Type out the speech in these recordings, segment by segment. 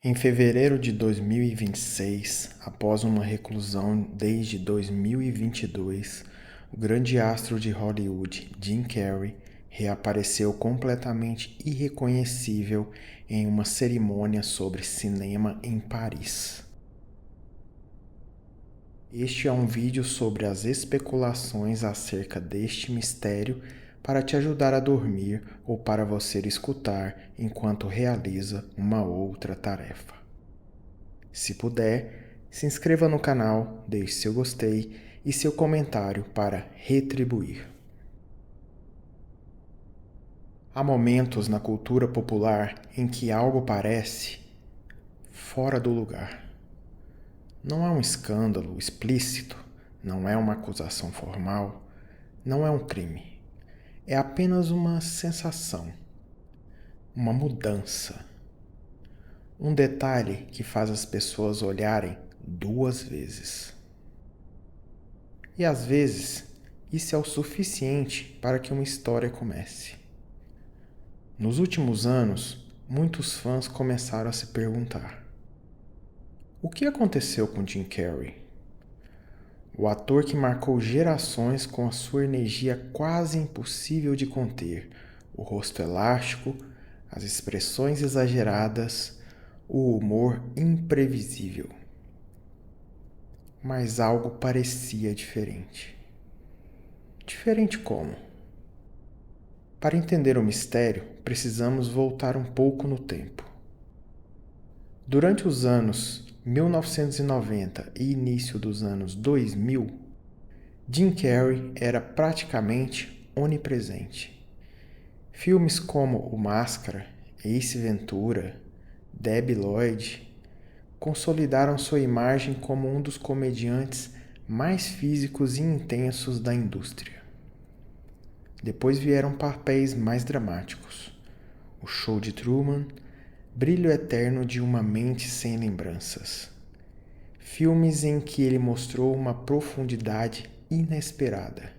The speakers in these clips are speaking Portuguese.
Em fevereiro de 2026, após uma reclusão desde 2022, o grande astro de Hollywood, Jim Carrey, reapareceu completamente irreconhecível em uma cerimônia sobre cinema em Paris. Este é um vídeo sobre as especulações acerca deste mistério para te ajudar a dormir ou para você escutar enquanto realiza uma outra tarefa. Se puder, se inscreva no canal, deixe seu gostei e seu comentário para retribuir. Há momentos na cultura popular em que algo parece fora do lugar. Não é um escândalo explícito, não é uma acusação formal, não é um crime. É apenas uma sensação, uma mudança. Um detalhe que faz as pessoas olharem duas vezes. E às vezes, isso é o suficiente para que uma história comece. Nos últimos anos, muitos fãs começaram a se perguntar: o que aconteceu com Jim Carrey? O ator que marcou gerações com a sua energia quase impossível de conter, o rosto elástico, as expressões exageradas, o humor imprevisível. Mas algo parecia diferente. Diferente como? Para entender o mistério, precisamos voltar um pouco no tempo. Durante os anos 1990 e início dos anos 2000, Jim Carrey era praticamente onipresente. Filmes como O Máscara, Ace Ventura, Debi Lloyd consolidaram sua imagem como um dos comediantes mais físicos e intensos da indústria. Depois vieram papéis mais dramáticos: O Show de Truman, Brilho Eterno de uma Mente Sem Lembranças. Filmes em que ele mostrou uma profundidade inesperada.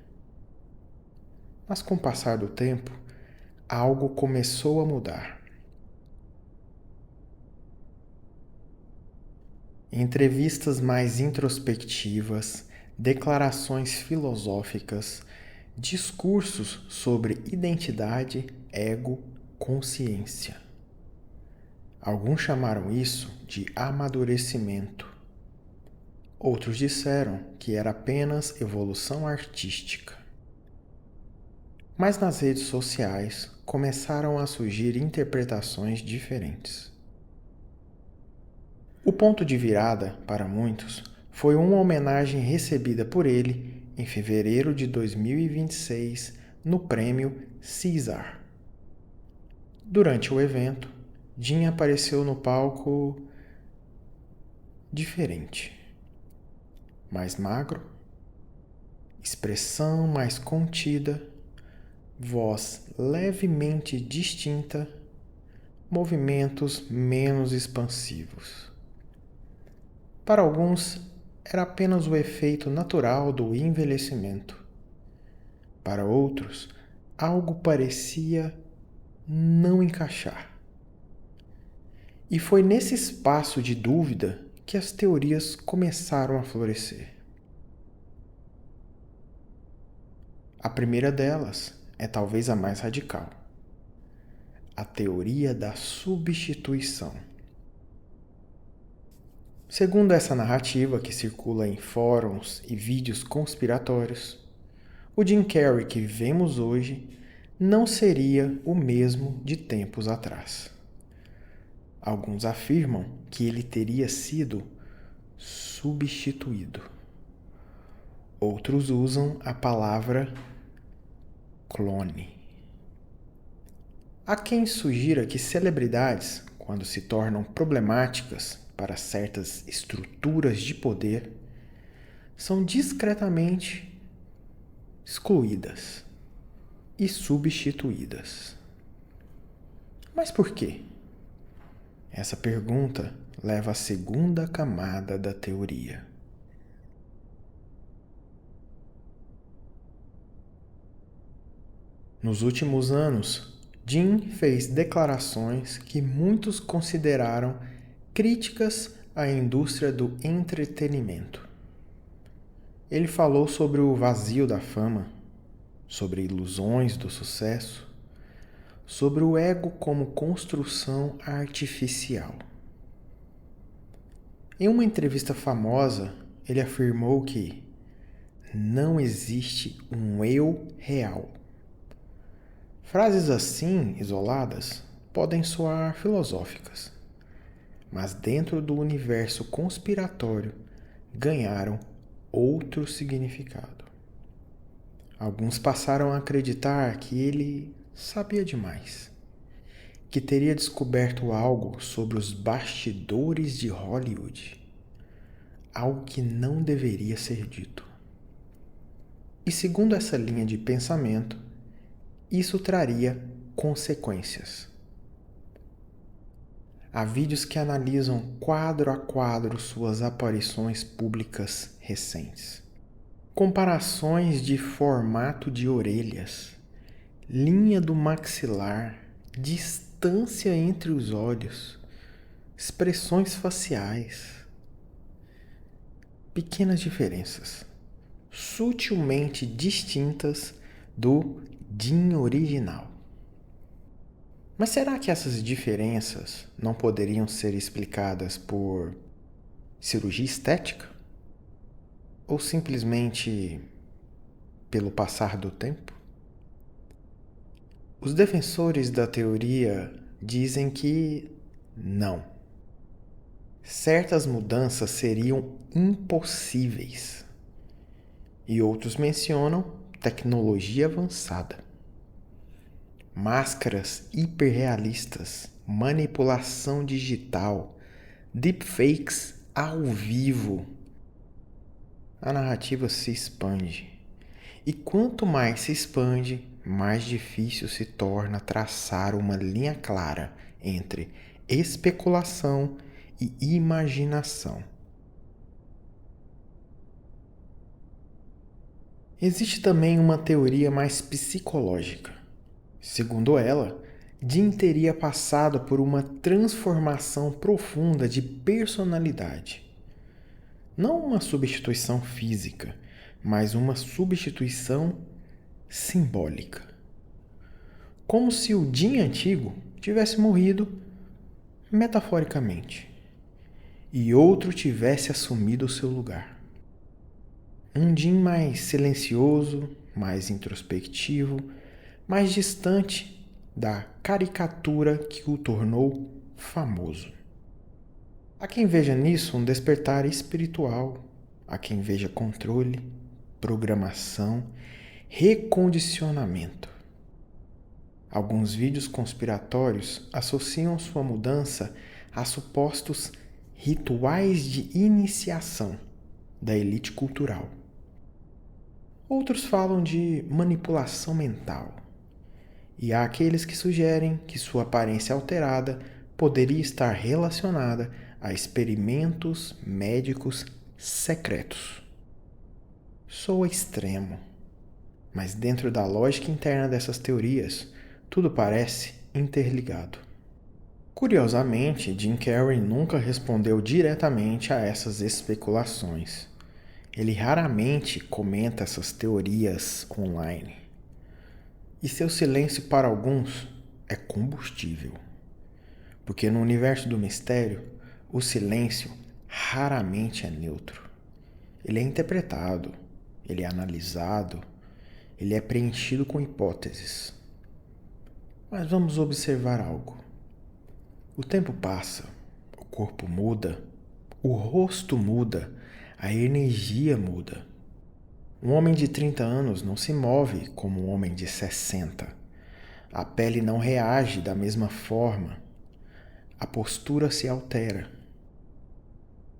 Mas com o passar do tempo, algo começou a mudar. Entrevistas mais introspectivas, declarações filosóficas, discursos sobre identidade, ego, consciência. Alguns chamaram isso de amadurecimento. Outros disseram que era apenas evolução artística. Mas nas redes sociais começaram a surgir interpretações diferentes. O ponto de virada, para muitos, foi uma homenagem recebida por ele em fevereiro de 2026 no prêmio César. Durante o evento, Jim apareceu no palco diferente. Mais magro, expressão mais contida, voz levemente distinta, movimentos menos expansivos. Para alguns, era apenas o efeito natural do envelhecimento. Para outros, algo parecia não encaixar. E foi nesse espaço de dúvida que as teorias começaram a florescer. A primeira delas é talvez a mais radical: a teoria da substituição. Segundo essa narrativa que circula em fóruns e vídeos conspiratórios, o Jim Carrey que vemos hoje não seria o mesmo de tempos atrás. Alguns afirmam que ele teria sido substituído. Outros usam a palavra clone. Há quem sugira que celebridades, quando se tornam problemáticas para certas estruturas de poder, são discretamente excluídas e substituídas. Mas por quê? Essa pergunta leva à segunda camada da teoria. Nos últimos anos, Jim fez declarações que muitos consideraram Críticas à indústria do entretenimento. Ele falou sobre o vazio da fama, sobre ilusões do sucesso, sobre o ego como construção artificial. Em uma entrevista famosa, ele afirmou que não existe um eu real. Frases assim, isoladas, podem soar filosóficas, mas dentro do universo conspiratório ganharam outro significado. Alguns passaram a acreditar que ele sabia demais, que teria descoberto algo sobre os bastidores de Hollywood, algo que não deveria ser dito. E segundo essa linha de pensamento, isso traria consequências. Há vídeos que analisam quadro a quadro suas aparições públicas recentes. Comparações de formato de orelhas, linha do maxilar, distância entre os olhos, expressões faciais. Pequenas diferenças, sutilmente distintas do Jim original. Mas será que essas diferenças não poderiam ser explicadas por cirurgia estética? Ou simplesmente pelo passar do tempo? Os defensores da teoria dizem que não. Certas mudanças seriam impossíveis. E outros mencionam tecnologia avançada. Máscaras hiperrealistas, manipulação digital, deepfakes ao vivo. A narrativa se expande. E quanto mais se expande, mais difícil se torna traçar uma linha clara entre especulação e imaginação. Existe também uma teoria mais psicológica. Segundo ela, Jim teria passado por uma transformação profunda de personalidade. Não uma substituição física, mas uma substituição simbólica. Como se o Jim antigo tivesse morrido metaforicamente e outro tivesse assumido o seu lugar. Um Jim mais silencioso, mais introspectivo, mais distante da caricatura que o tornou famoso. Há quem veja nisso um despertar espiritual, há quem veja controle, programação, recondicionamento. Alguns vídeos conspiratórios associam sua mudança a supostos rituais de iniciação da elite cultural. Outros falam de manipulação mental. E há aqueles que sugerem que sua aparência alterada poderia estar relacionada a experimentos médicos secretos. Soa extremo, mas dentro da lógica interna dessas teorias, tudo parece interligado. Curiosamente, Jim Carrey nunca respondeu diretamente a essas especulações. Ele raramente comenta essas teorias online. E seu silêncio para alguns é combustível. Porque no universo do mistério, o silêncio raramente é neutro. Ele é interpretado, ele é analisado, ele é preenchido com hipóteses. Mas vamos observar algo. O tempo passa, o corpo muda, o rosto muda, a energia muda. Um homem de 30 anos não se move como um homem de 60. A pele não reage da mesma forma. A postura se altera.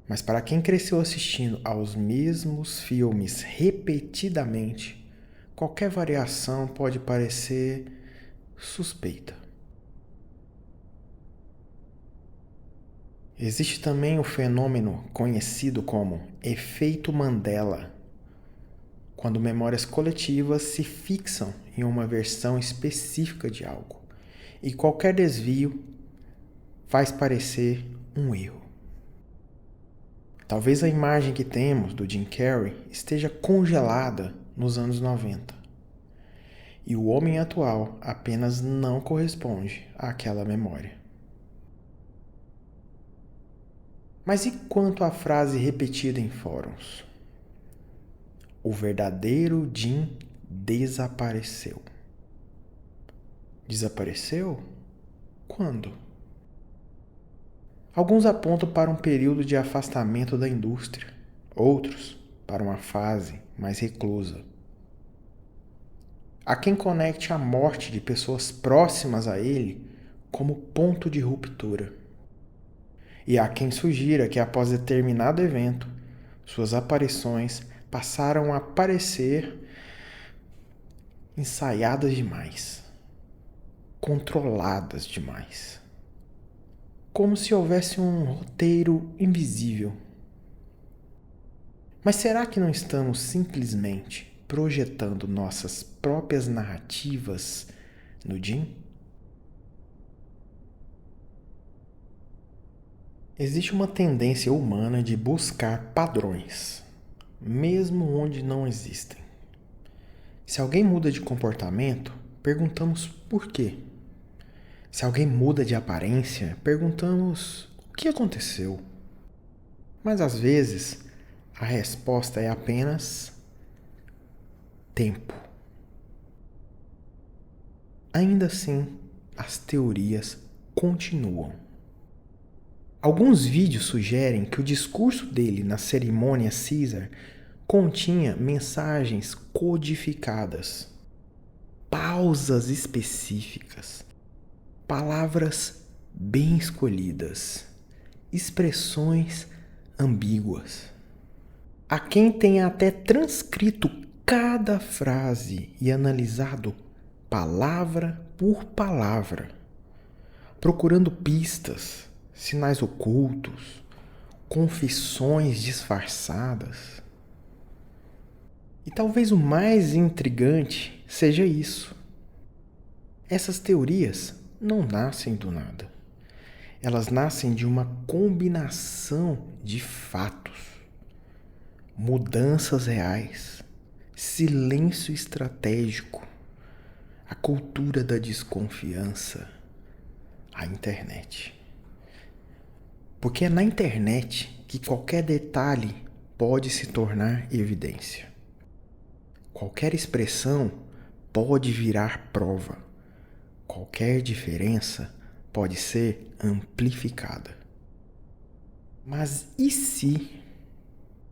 Mas para quem cresceu assistindo aos mesmos filmes repetidamente, qualquer variação pode parecer suspeita. Existe também o fenômeno conhecido como efeito Mandela, quando memórias coletivas se fixam em uma versão específica de algo, e qualquer desvio faz parecer um erro. Talvez a imagem que temos do Jim Carrey esteja congelada nos anos 90. E o homem atual apenas não corresponde àquela memória. Mas e quanto à frase repetida em fóruns? O verdadeiro Jim desapareceu. Desapareceu? Quando? Alguns apontam para um período de afastamento da indústria, outros para uma fase mais reclusa. Há quem conecte a morte de pessoas próximas a ele como ponto de ruptura. E há quem sugira que após determinado evento, suas aparições passaram a parecer ensaiadas demais, controladas demais. Como se houvesse um roteiro invisível. Mas será que não estamos simplesmente projetando nossas próprias narrativas no Jim? Existe uma tendência humana de buscar padrões, mesmo onde não existem. Se alguém muda de comportamento, perguntamos por quê. Se alguém muda de aparência, perguntamos o que aconteceu. Mas às vezes, a resposta é apenas tempo. Ainda assim, as teorias continuam. Alguns vídeos sugerem que o discurso dele na cerimônia Caesar continha mensagens codificadas, pausas específicas, palavras bem escolhidas, expressões ambíguas. Há quem tenha até transcrito cada frase e analisado palavra por palavra, procurando pistas, sinais ocultos, confissões disfarçadas. E talvez o mais intrigante seja isso. Essas teorias não nascem do nada. Elas nascem de uma combinação de fatos, mudanças reais, silêncio estratégico, a cultura da desconfiança, a internet. Porque é na internet que qualquer detalhe pode se tornar evidência. Qualquer expressão pode virar prova. Qualquer diferença pode ser amplificada. Mas e se,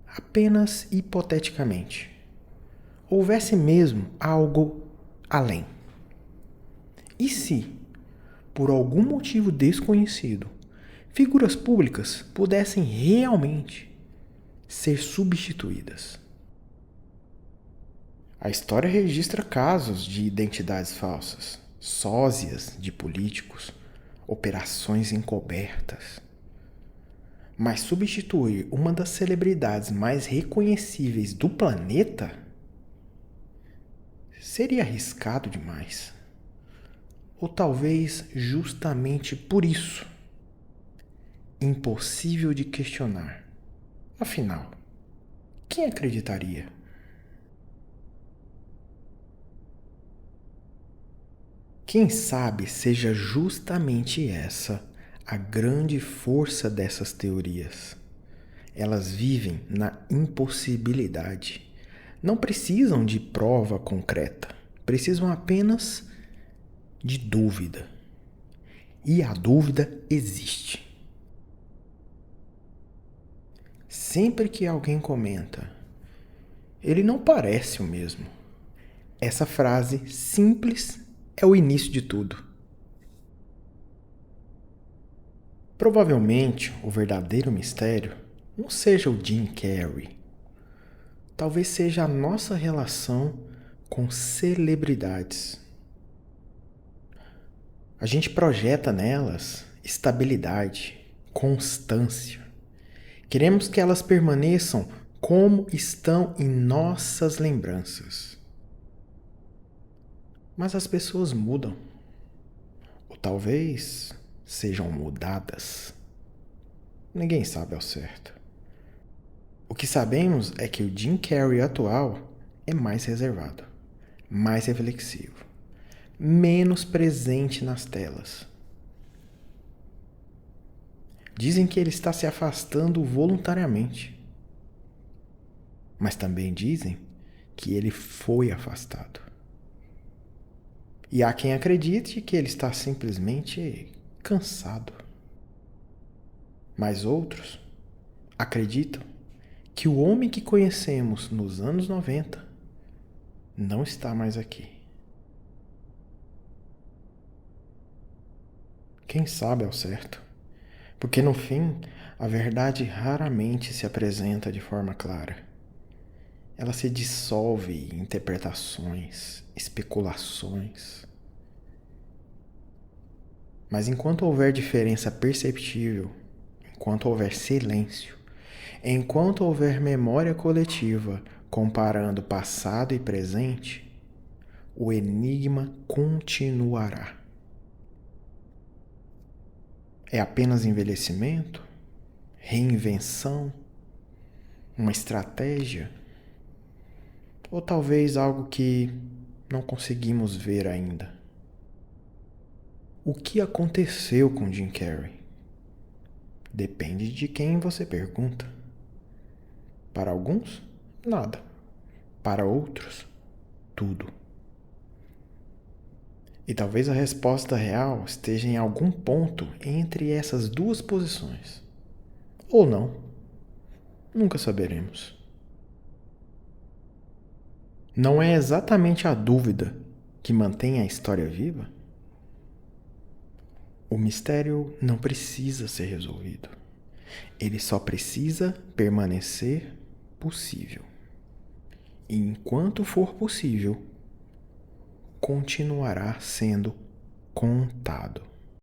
apenas hipoteticamente, houvesse mesmo algo além? E se, por algum motivo desconhecido, figuras públicas pudessem realmente ser substituídas? A história registra casos de identidades falsas, sósias de políticos, operações encobertas. Mas substituir uma das celebridades mais reconhecíveis do planeta seria arriscado demais. Ou talvez justamente por isso, impossível de questionar. Afinal, quem acreditaria? Quem sabe seja justamente essa a grande força dessas teorias. Elas vivem na impossibilidade. Não precisam de prova concreta. Precisam apenas de dúvida. E a dúvida existe. Sempre que alguém comenta, ele não parece o mesmo. Essa frase simples é o início de tudo. Provavelmente o verdadeiro mistério não seja o Jim Carrey. Talvez seja a nossa relação com celebridades. A gente projeta nelas estabilidade, constância. Queremos que elas permaneçam como estão em nossas lembranças. Mas as pessoas mudam. Ou talvez sejam mudadas. Ninguém sabe ao certo. que sabemos é que o Jim Carrey atual é mais reservado, mais reflexivo, menos presente nas telas. Dizem que ele está se afastando voluntariamente, mas também dizem que ele foi afastado. E há quem acredite que ele está simplesmente cansado. Mas outros acreditam que o homem que conhecemos nos anos 90 não está mais aqui. Quem sabe ao certo? Porque no fim, a verdade raramente se apresenta de forma clara. Ela se dissolve em interpretações, especulações. Mas enquanto houver diferença perceptível, enquanto houver silêncio, enquanto houver memória coletiva comparando passado e presente, o enigma continuará. É apenas envelhecimento? Reinvenção? Uma estratégia? Ou talvez algo que não conseguimos ver ainda? O que aconteceu com Jim Carrey? Depende de quem você pergunta. Para alguns, nada. Para outros, tudo. E talvez a resposta real esteja em algum ponto entre essas duas posições. Ou não. Nunca saberemos. Não é exatamente a dúvida que mantém a história viva? O mistério não precisa ser resolvido. Ele só precisa permanecer possível. E enquanto for possível, continuará sendo contado.